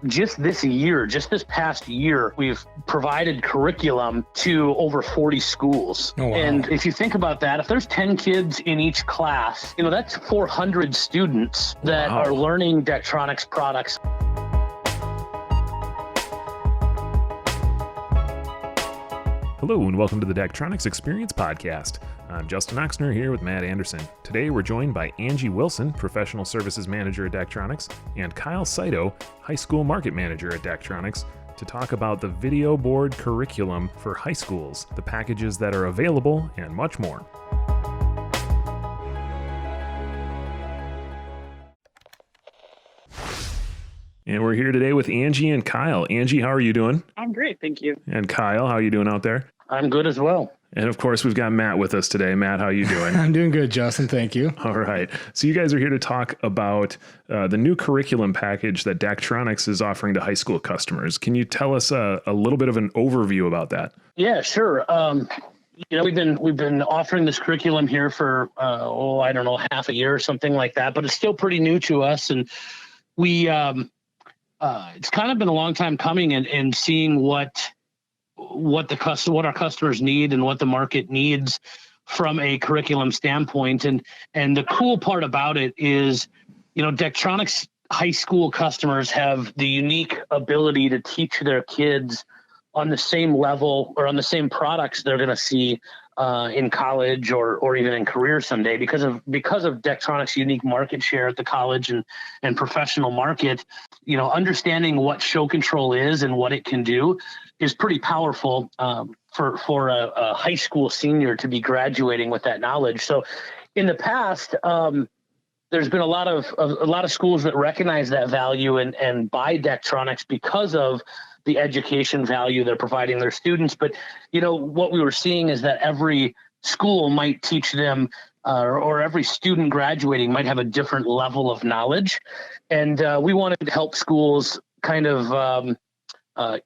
just this past year, we've provided curriculum to over 40 schools. Oh, wow. And if you think about that, if there's 10 kids in each class, that's 400 students that Wow. are learning Daktronics products. Hello and welcome to the Daktronics Experience Podcast. I'm Justin Oxner here with Matt Anderson. Today we're joined by Angie Wilson, Professional Services Manager at Daktronics, and Kyle Sydow, High School Market Manager at Daktronics, to talk about the video board curriculum for high schools, the packages that are available, and much more. And we're here today with Angie and Kyle. Angie, how are you doing? I'm great, thank you. And Kyle, how are you doing out there? I'm good as well. And of course, we've got Matt with us today. Matt, how are you doing? I'm doing good, Justin. Thank you. All right. So you guys are here to talk about the new curriculum package that Daktronics is offering to high school customers. Can you tell us a little bit of an overview about that? Yeah, sure. We've been offering this curriculum here for half a year or something like that, but it's still pretty new to us, and we it's kind of been a long time coming and seeing what our customers need and what the market needs from a curriculum standpoint. And the cool part about it is, Daktronics high school customers have the unique ability to teach their kids on the same level or on the same products they're going to see in college or even in career someday because of Daktronics' unique market share at the college and professional market. Understanding what show control is and what it can do is pretty powerful for a high school senior to be graduating with that knowledge. So in the past, there's been a lot of schools that recognize that value and buy Daktronics because of the education value they're providing their students. But, what we were seeing is that every school might teach them or every student graduating might have a different level of knowledge. And we wanted to help schools kind of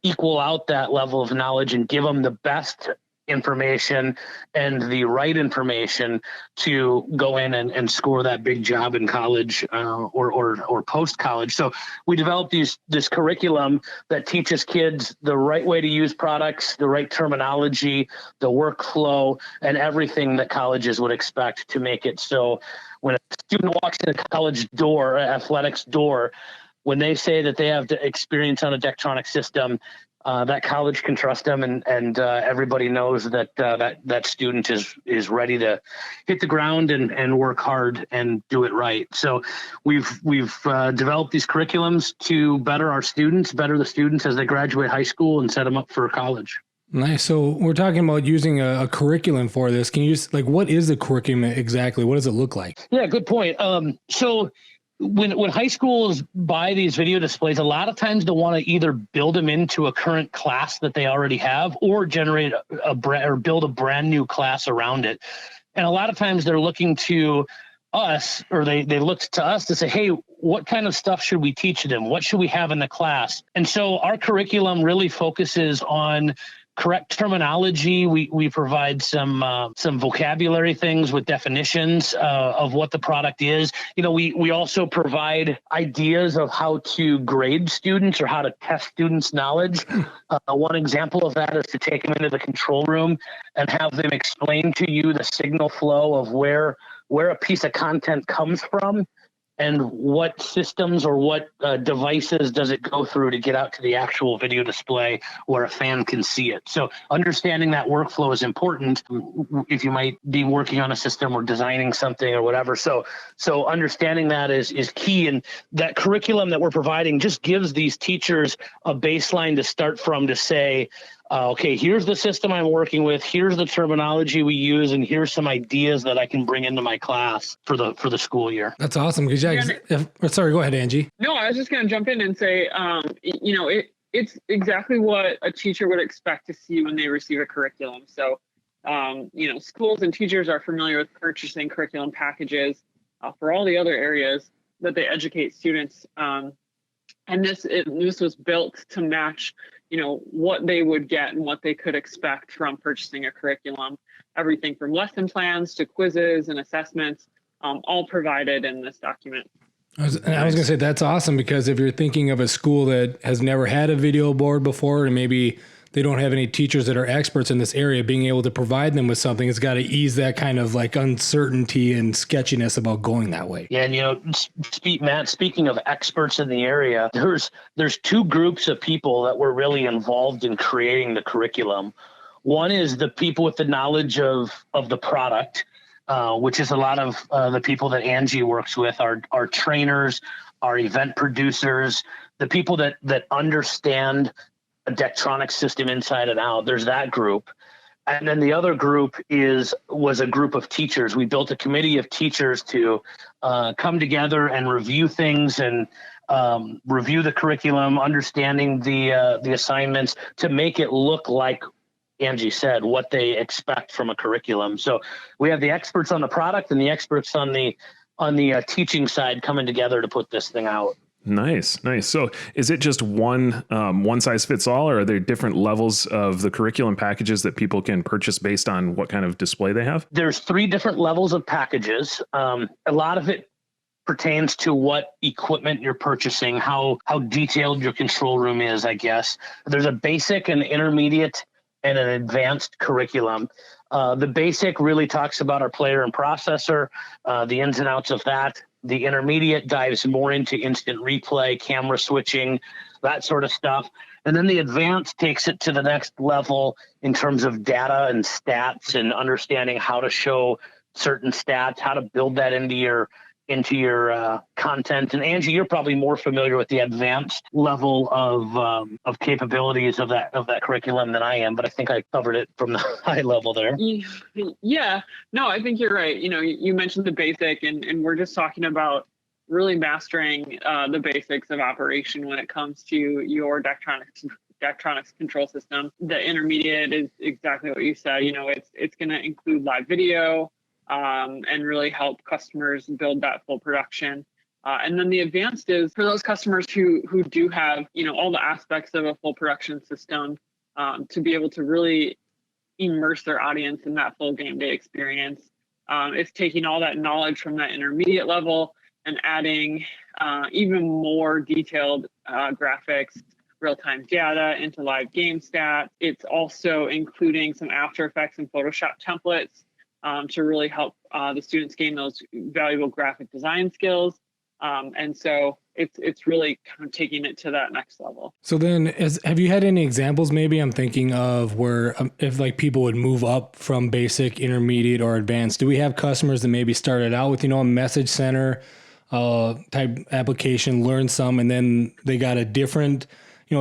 equal out that level of knowledge and give them the best information and the right information to go in and score that big job in college or post-college. So we developed this curriculum that teaches kids the right way to use products, the right terminology, the workflow, and everything that colleges would expect to make it so when a student walks in a college door, athletics door, when they say that they have experience on a Daktronics system, that college can trust them, and everybody knows that that student is ready to hit the ground and work hard and do it right. So we've developed these curriculums to better the students as they graduate high school and set them up for college. Nice. So we're talking about using a curriculum for this. Can you just what is the curriculum exactly? What does it look like? Yeah, good point. So when high schools buy these video displays, a lot of times they want to either build them into a current class that they already have or generate build a brand new class around it. And a lot of times they're looking to us, or they look to us to say, hey, what kind of stuff should we teach them? What should we have in the class? And so our curriculum really focuses on correct terminology. We provide some vocabulary things with definitions of what the product is. We also provide ideas of how to grade students or how to test students' knowledge. One example of that is to take them into the control room and have them explain to you the signal flow of where a piece of content comes from and what systems or what devices does it go through to get out to the actual video display where a fan can see it. So understanding that workflow is important if you might be working on a system or designing something or whatever. So understanding that is key. And that curriculum that we're providing just gives these teachers a baseline to start from to say, okay, here's the system I'm working with, here's the terminology we use, and here's some ideas that I can bring into my class for the school year. That's awesome. Sorry, go ahead, Angie. No, I was just going to jump in and say, it's exactly what a teacher would expect to see when they receive a curriculum. So, schools and teachers are familiar with purchasing curriculum packages for all the other areas that they educate students. And this was built to match what they would get and what they could expect from purchasing a curriculum. Everything from lesson plans to quizzes and assessments, all provided in this document. I was going to say that's awesome, because if you're thinking of a school that has never had a video board before, and maybe they don't have any teachers that are experts in this area, being able to provide them with something, it's got to ease that kind of like uncertainty and sketchiness about going that way. Yeah, and Matt, speaking of experts in the area, there's two groups of people that were really involved in creating the curriculum. One is the people with the knowledge of the product, which is a lot of the people that Angie works with, our trainers, our event producers, the people that understand a Daktronics system inside and out. There's that group. And then the other group was a group of teachers. We built a committee of teachers to come together and review things and review the curriculum, understanding the assignments, to make it look like Angie said, what they expect from a curriculum. So we have the experts on the product and the experts on the teaching side coming together to put this thing out. Nice. So is it just one size fits all, or are there different levels of the curriculum packages that people can purchase based on what kind of display they have? There's 3 different levels of packages. A lot of it pertains to what equipment you're purchasing, how detailed your control room is, I guess. There's a basic, an intermediate, and an advanced curriculum. The basic really talks about our player and processor, the ins and outs of that. The intermediate dives more into instant replay, camera switching, that sort of stuff. And then the advanced takes it to the next level in terms of data and stats and understanding how to show certain stats, how to build that into your content. And Angie, you're probably more familiar with the advanced level of capabilities of that curriculum than I am, but I think I covered it from the high level there. Yeah, no, I think you're right. You mentioned the basic, and we're just talking about really mastering the basics of operation when it comes to your Daktronics control system. The intermediate is exactly what you said. It's going to include live video, and really help customers build that full production. And then the advanced is for those customers who do have, all the aspects of a full production system, to be able to really immerse their audience in that full game day experience. It's taking all that knowledge from that intermediate level and adding even more detailed graphics, real-time data into live game stats. It's also including some After Effects and Photoshop templates to really help the students gain those valuable graphic design skills. And so it's really kind of taking it to that next level. So then have you had any examples, maybe I'm thinking of, where if like people would move up from basic, intermediate, or advanced? Do we have customers that maybe started out with, a message center type application, learned some, and then they got a different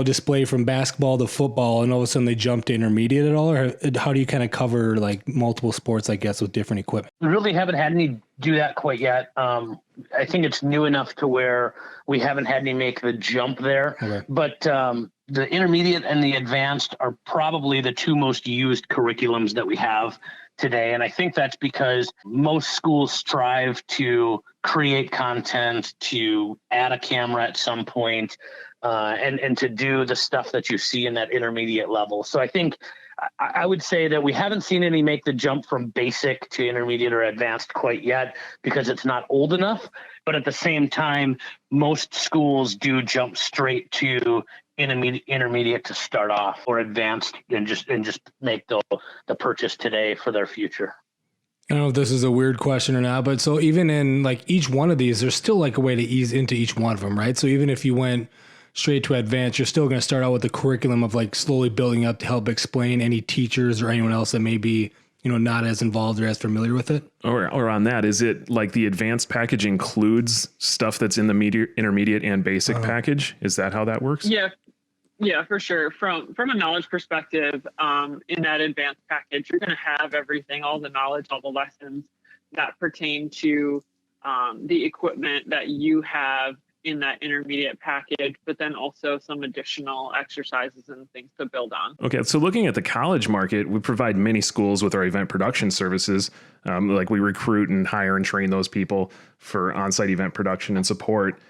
display from basketball to football, and all of a sudden they jumped to intermediate at all? Or how do you kind of cover like multiple sports, I guess, with different equipment? We really haven't had any do that quite yet. I think it's new enough to where we haven't had any make the jump there. Okay. But the intermediate and the advanced are probably the 2 most used curriculums that we have today. And I think that's because most schools strive to create content, to add a camera at some point, and to do the stuff that you see in that intermediate level. So I think I would say that we haven't seen any make the jump from basic to intermediate or advanced quite yet, because it's not old enough. But at the same time, most schools do jump straight to intermediate to start off, or advanced and just make the purchase today for their future. I don't know if this is a weird question or not, but so even in like each one of these, there's still like a way to ease into each one of them, right? So even if you went straight to advanced, you're still going to start out with the curriculum of like slowly building up to help explain any teachers or anyone else that may be, not as involved or as familiar with it. Or on that, is it like the advanced package includes stuff that's in the intermediate and basic package? Is that how that works? Yeah, for sure. From a knowledge perspective, in that advanced package, you're going to have everything, all the knowledge, all the lessons that pertain to the equipment that you have in that intermediate package, but then also some additional exercises and things to build on. Okay, so looking at the college market, we provide many schools with our event production services. Like we recruit and hire and train those people for on-site event production and support.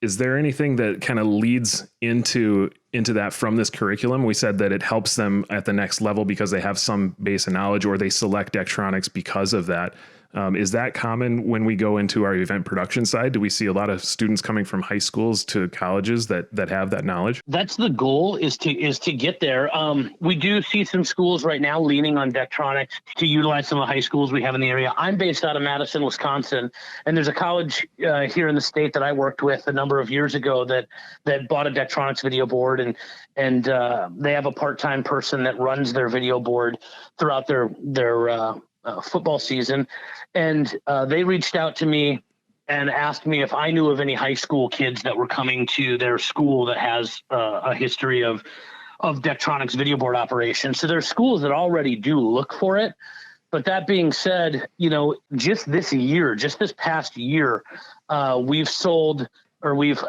Is there anything that kind of leads into that from this curriculum? We said that it helps them at the next level because they have some base of knowledge, or they select Daktronics because of that. Is that common when we go into our event production side? Do we see a lot of students coming from high schools to colleges that have that knowledge? That's the goal, is to get there. We do see some schools right now leaning on Daktronics to utilize some of the high schools we have in the area. I'm based out of Madison, Wisconsin, and there's a college here in the state that I worked with a number of years ago that bought a Daktronics video board, and they have a part-time person that runs their video board throughout their football season. And they reached out to me and asked me if I knew of any high school kids that were coming to their school that has a history of Daktronics video board operations. So there's schools that already do look for it. But that being said, just this past year, we've sold, or we've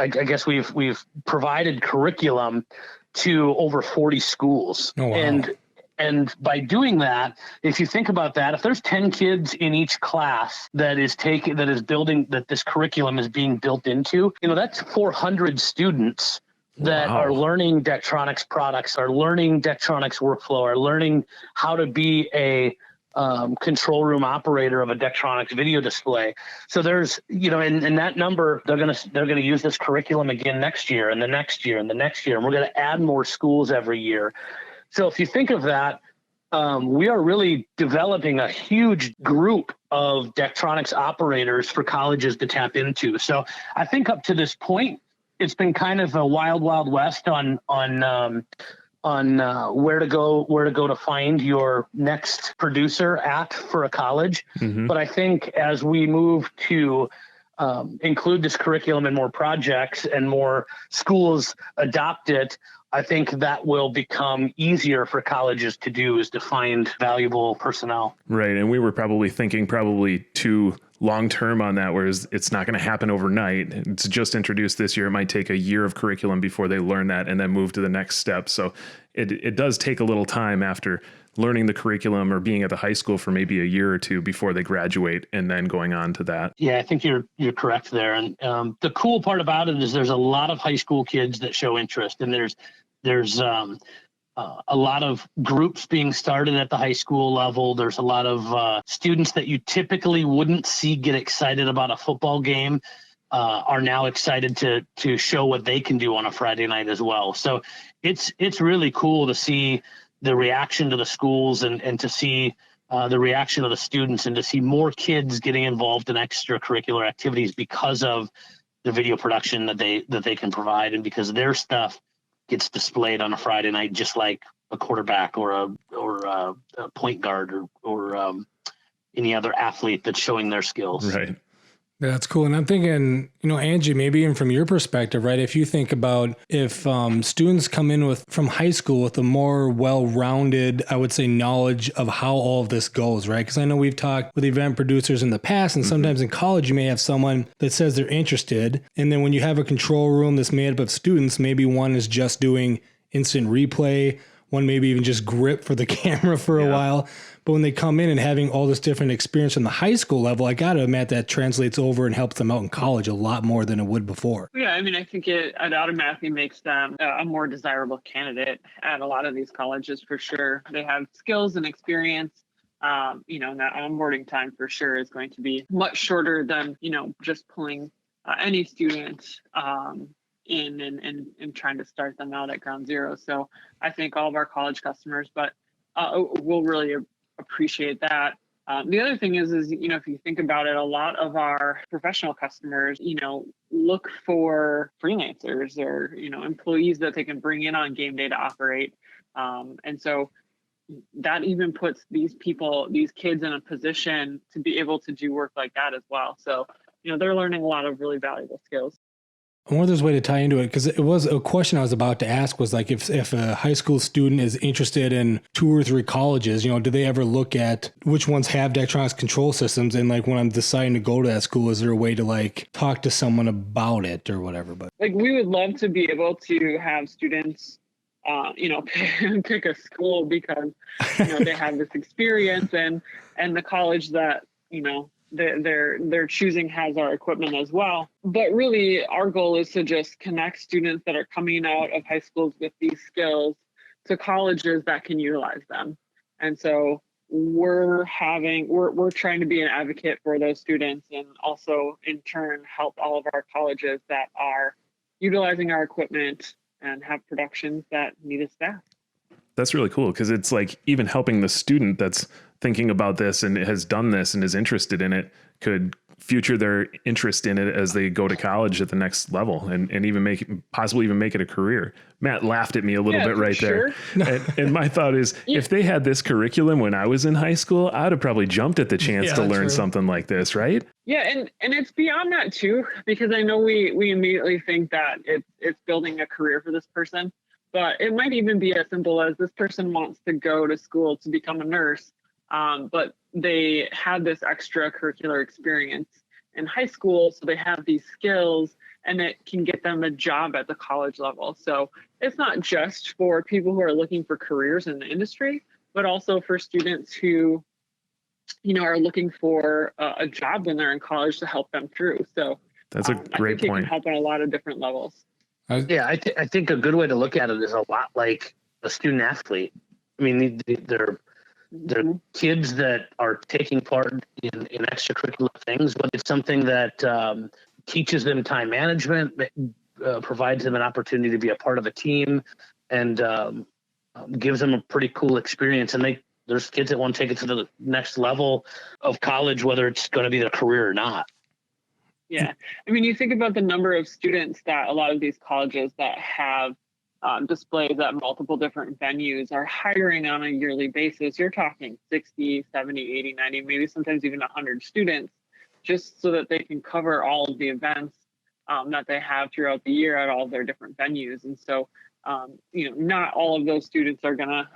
provided curriculum to over 40 schools. Oh, wow. And by doing that, if you think about that, if there's 10 kids in each class that this curriculum is being built into, that's 400 students that are learning Daktronics products, are learning Daktronics workflow, are learning how to be a control room operator of a Daktronics video display. So there's, in that number, they're gonna use this curriculum again next year and the next year and the next year, and we're gonna add more schools every year. So if you think of that, we are really developing a huge group of Daktronics operators for colleges to tap into. So I think up to this point, it's been kind of a wild, wild west on where to go to find your next producer for a college. Mm-hmm. But I think as we move to include this curriculum in more projects and more schools adopt it, I think that will become easier for colleges to do, is to find valuable personnel. Right. And we were thinking too long-term on that, whereas it's not going to happen overnight. It's just introduced this year. It might take a year of curriculum before they learn that and then move to the next step. So it does take a little time after learning the curriculum or being at the high school for maybe a year or two before they graduate and then going on to that. Yeah, I think you're correct there. And the cool part about it is there's a lot of high school kids that show interest, and there's a lot of groups being started at the high school level. There's a lot of students that you typically wouldn't see get excited about a football game are now excited to show what they can do on a Friday night as well. So it's really cool to see the reaction to the schools and to see the reaction of the students, and to see more kids getting involved in extracurricular activities because of the video production that they can provide, and because their stuff gets displayed on a Friday night, just like a quarterback or a point guard or any other athlete that's showing their skills. Right. That's cool. And I'm thinking, Angie, maybe even from your perspective, right? If you think about if students come in from high school with a more well-rounded, I would say, knowledge of how all of this goes, right? Because I know we've talked with event producers in the past, and sometimes in college, you may have someone that says they're interested. And then when you have a control room that's made up of students, maybe one is just doing instant replay, one maybe even just grip for the camera for a while. But when they come in and having all this different experience from the high school level, I got to admit that translates over and helps them out in college a lot more than it would before. Yeah, I mean, I think it automatically makes them a more desirable candidate at a lot of these colleges for sure. They have skills and experience. And that onboarding time for sure is going to be much shorter than, just pulling any student in and trying to start them out at ground zero. So I think all of our college customers, but will really appreciate that. The other thing is, if you think about it, a lot of our professional customers, look for freelancers or, employees that they can bring in on game day to operate. And so that even puts these kids in a position to be able to do work like that as well. So, they're learning a lot of really valuable skills. I wonder if there's a way to tie into it, because it was a question I was about to ask was like, if a high school student is interested in 2 or 3 colleges, do they ever look at which ones have Daktronics control systems? And like when I'm deciding to go to that school, is there a way to like talk to someone about it or whatever? But like, we would love to be able to have students, pick a school because, they have this experience and the college that, they're choosing has our equipment as well. But really, our goal is to just connect students that are coming out of high schools with these skills to colleges that can utilize them. And so, we're trying to be an advocate for those students, and also in turn help all of our colleges that are utilizing our equipment and have productions that need a staff. That's really cool, because it's like even helping the student that's thinking about this and has done this and is interested in it could future their interest in it as they go to college at the next level, and even possibly make it a career. Matt laughed at me a little bit right there. And my thought is, if they had this curriculum when I was in high school, I'd have probably jumped at the chance to learn something like this, right? Yeah, and it's beyond that too, because I know we immediately think that it's building a career for this person, but it might even be as simple as this person wants to go to school to become a nurse, but they had this extracurricular experience in high school, so they have these skills, and it can get them a job at the college level. So it's not just for people who are looking for careers in the industry, but also for students who, are looking for a job when they're in college to help them through. So that's a great point. It can help on a lot of different levels. Yeah, I think a good way to look at it is a lot like a student athlete. I mean, they're kids that are taking part in extracurricular things, but it's something that teaches them time management, provides them an opportunity to be a part of a team, and gives them a pretty cool experience. And there's kids that want to take it to the next level of college, whether it's going to be their career or not. Yeah. I mean, you think about the number of students that a lot of these colleges that have displays at multiple different venues are hiring on a yearly basis. You're talking 60, 70, 80, 90, maybe sometimes even 100 students, just so that they can cover all of the events that they have throughout the year at all of their different venues. And so, not all of those students are going to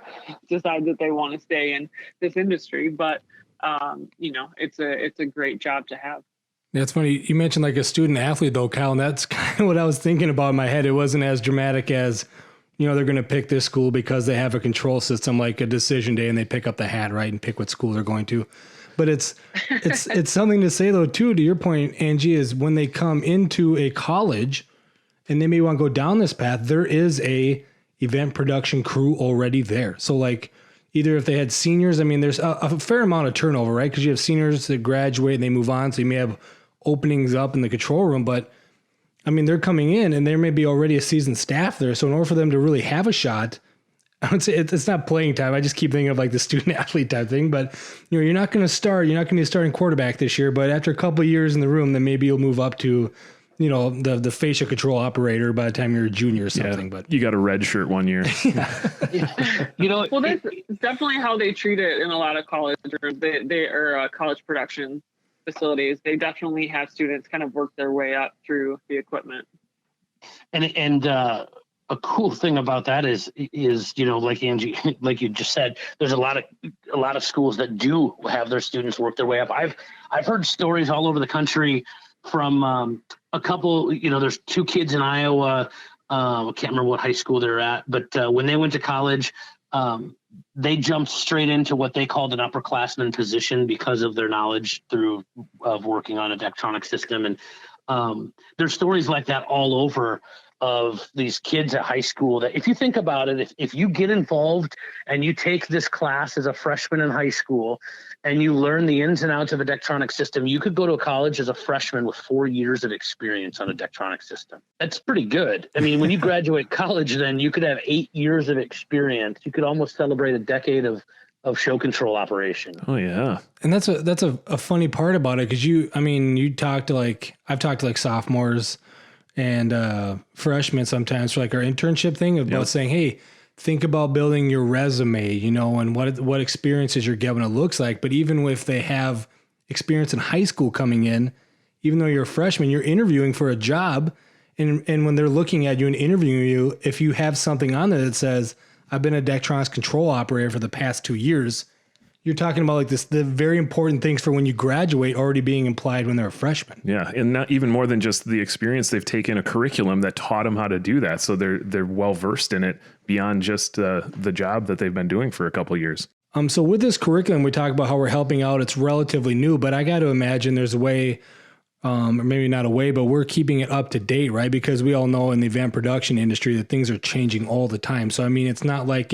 decide that they want to stay in this industry, but, it's a great job to have. That's funny. You mentioned like a student athlete though, Kyle, and that's kind of what I was thinking about in my head. It wasn't as dramatic as, they're going to pick this school because they have a control system, like a decision day, and they pick up the hat, right, and pick what school they're going to. But it's something to say though, too, to your point, Angie, is when they come into a college and they may want to go down this path, there is a event production crew already there. So like, either if they had seniors, I mean, there's a fair amount of turnover, right? Because you have seniors that graduate and they move on. So you may have openings up in the control room, but I mean, they're coming in and there may be already a seasoned staff there. So in order for them to really have a shot, I would say it's not playing time. I just keep thinking of like the student athlete type thing, but you're not going to be a starting quarterback this year, but after a couple of years in the room, then maybe you'll move up to, the fascia control operator by the time you're a junior or something. But you got a red shirt one year. Well, that's definitely how they treat it in a lot of college, or they are college production facilities. They definitely have students kind of work their way up through the equipment. And a cool thing about that is like Angie, like you just said, there's a lot of schools that do have their students work their way up. I've heard stories all over the country from a couple. There's two kids in Iowa. I can't remember what high school they're at, but when they went to college, they jumped straight into what they called an upperclassman position because of their knowledge of working on a Daktronics system. And there's stories like that all over of these kids at high school that, if you think about it, if you get involved and you take this class as a freshman in high school and you learn the ins and outs of a Daktronics system, you could go to a college as a freshman with 4 years of experience on a Daktronics system. That's pretty good. I mean, when you graduate college, then you could have 8 years of experience. You could almost celebrate a decade of show control operation. Oh yeah. And that's a funny part about it. Cause I've talked to like sophomores and freshmen sometimes for like our internship thing about saying, hey, think about building your resume, and what experiences you're getting, what it looks like. But even if they have experience in high school coming in, even though you're a freshman, you're interviewing for a job. And when they're looking at you and interviewing you, if you have something on there that says, I've been a Daktronics control operator for the past 2 years, you're talking about like the very important things for when you graduate already being implied when they're a freshman. Yeah. And not even more than just the experience, they've taken a curriculum that taught them how to do that. So they're well-versed in it beyond just the job that they've been doing for a couple of years. So with this curriculum, we talk about how we're helping out. It's relatively new, but I got to imagine there's a way, or maybe not a way, but we're keeping it up to date, right? Because we all know in the event production industry that things are changing all the time. So, I mean, it's not like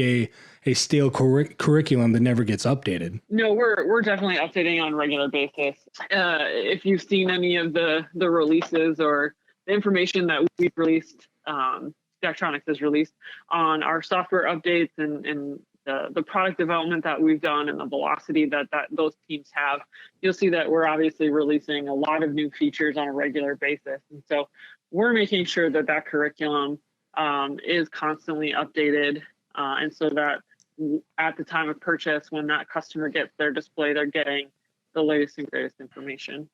a stale curriculum that never gets updated. No, we're definitely updating on a regular basis. If you've seen any of the releases or the information that we've released, Daktronics has released on our software updates and the product development that we've done and the velocity that those teams have, you'll see that we're obviously releasing a lot of new features on a regular basis. And so we're making sure that curriculum is constantly updated, and so that at the time of purchase, when that customer gets their display, they're getting the latest and greatest information.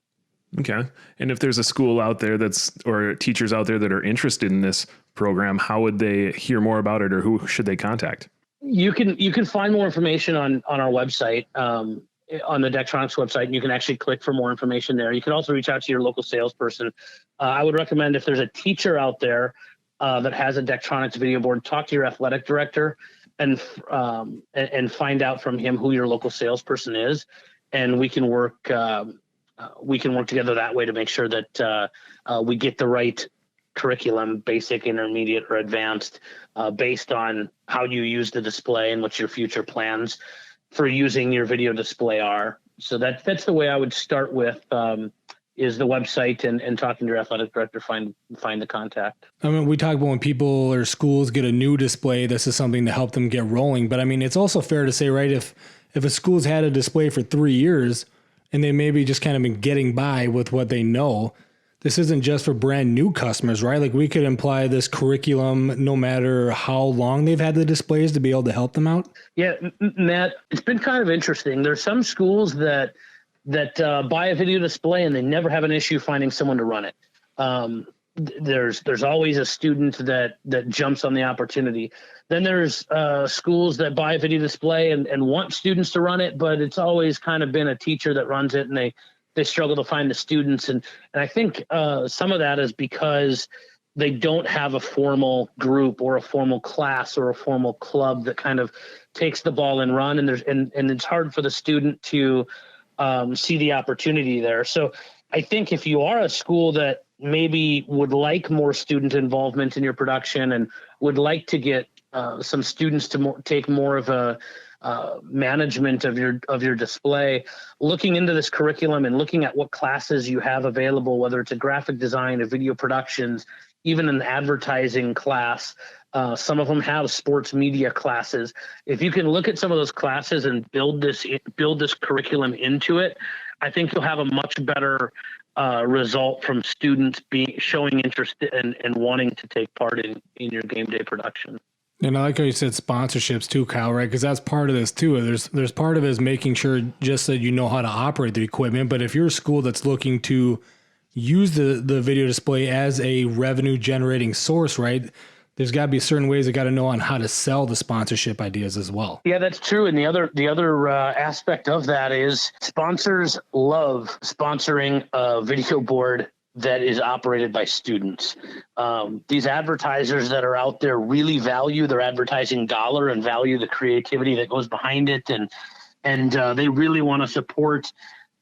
Okay. And if there's a school out there or teachers out there that are interested in this program, how would they hear more about it, or who should they contact? You can find more information on our website, on the Daktronics website, and you can actually click for more information there. You can also reach out to your local salesperson. I would recommend, if there's a teacher out there that has a Daktronics video board, talk to your athletic director and find out from him who your local salesperson is, and we can work together that way to make sure that we get the right curriculum, basic, intermediate, or advanced, based on how you use the display and what your future plans for using your video display are. So that's the way I would start with, is the website and talking to your athletic director, find the contact. I mean, we talk about when people or schools get a new display, this is something to help them get rolling. But I mean, it's also fair to say, right, if a school's had a display for 3 years and they maybe just kind of been getting by with what they know, this isn't just for brand new customers, right? Like, we could imply this curriculum no matter how long they've had the displays to be able to help them out. Yeah, Matt, it's been kind of interesting. There's some schools that buy a video display and they never have an issue finding someone to run it. There's always a student that jumps on the opportunity. Then there's schools that buy a video display and want students to run it, but it's always kind of been a teacher that runs it, and they struggle to find the students. And I think some of that is because they don't have a formal group or a formal class or a formal club that kind of takes the ball and run. And it's hard for the student to see the opportunity there. So I think if you are a school that maybe would like more student involvement in your production and would like to get some students to take more of a management of your display, looking into this curriculum and looking at what classes you have available, whether it's a graphic design, a video productions, even an advertising class. Some of them have sports media classes. If you can look at some of those classes and build this curriculum into it, I think you'll have a much better result from students showing interest and wanting to take part in your game day production. And I like how you said sponsorships too, Kyle, right? Because that's part of this too. There's part of it is making sure just that you know how to operate the equipment. But if you're a school that's looking to use the video display as a revenue generating source, right, there's got to be certain ways they got to know on how to sell the sponsorship ideas as well. Yeah, that's true. And the other aspect of that is sponsors love sponsoring a video board that is operated by students. These advertisers that are out there really value their advertising dollar and value the creativity that goes behind it. And they really want to support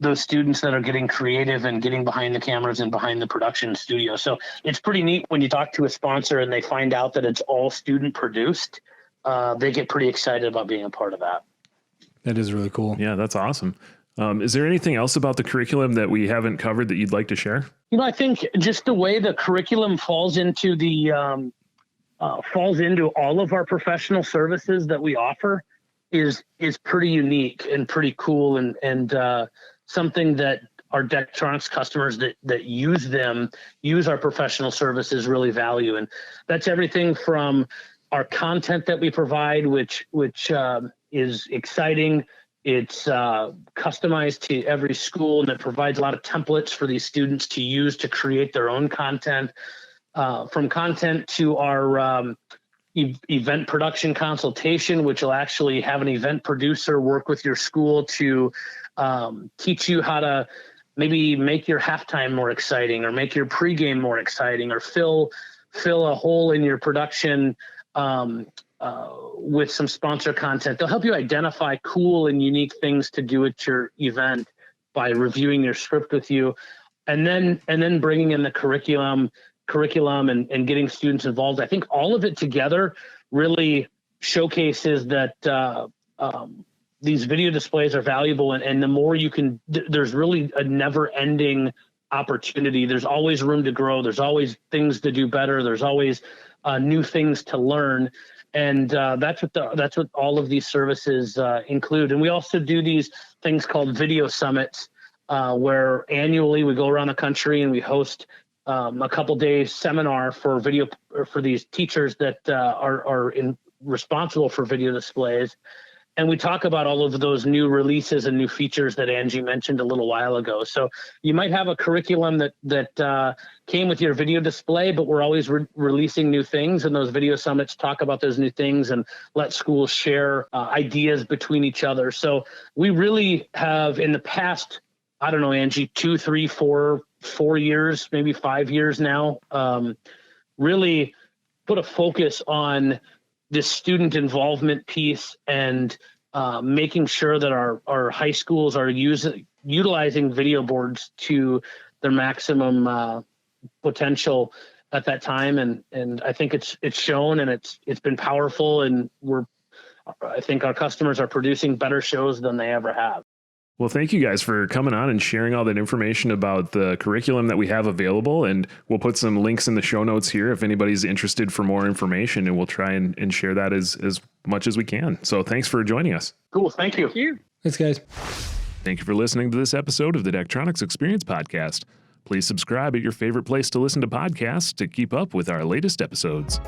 those students that are getting creative and getting behind the cameras and behind the production studio. So it's pretty neat when you talk to a sponsor and they find out that it's all student produced. They get pretty excited about being a part of that. That is really cool. Yeah, that's awesome. Is there anything else about the curriculum that we haven't covered that you'd like to share? I think just the way the curriculum falls into all of our professional services that we offer is pretty unique and pretty cool and something that our Daktronics customers that use our professional services really value. And that's everything from our content that we provide, which is exciting. It's customized to every school, and it provides a lot of templates for these students to use to create their own content. From content to our event production consultation, which will actually have an event producer work with your school to teach you how to maybe make your halftime more exciting, or make your pregame more exciting, or fill a hole in your production with some sponsor content. They'll help you identify cool and unique things to do at your event by reviewing your script with you, and then bringing in the curriculum and getting students involved. I think all of it together really showcases that these video displays are valuable, and the more you can, there's really a never-ending opportunity. There's always room to grow. There's always things to do better. There's always new things to learn, and that's what all of these services include. And we also do these things called video summits, where annually we go around the country and we host a couple days seminar for these teachers that are responsible for video displays. And we talk about all of those new releases and new features that Angie mentioned a little while ago. So you might have a curriculum that came with your video display, but we're always releasing new things. And those video summits talk about those new things and let schools share ideas between each other. So we really have, in the past, I don't know, Angie, 2, 3, 4 years, maybe 5 years now, really put a focus on this student involvement piece and making sure that our high schools are utilizing video boards to their maximum potential at that time. And I think it's shown, and it's been powerful, and I think our customers are producing better shows than they ever have. Well, thank you guys for coming on and sharing all that information about the curriculum that we have available. And we'll put some links in the show notes here if anybody's interested for more information, and we'll try and share that as much as we can. So thanks for joining us. Cool. Thank you. Thank you. Thanks, guys. Thank you for listening to this episode of the Daktronics Experience Podcast. Please subscribe at your favorite place to listen to podcasts to keep up with our latest episodes.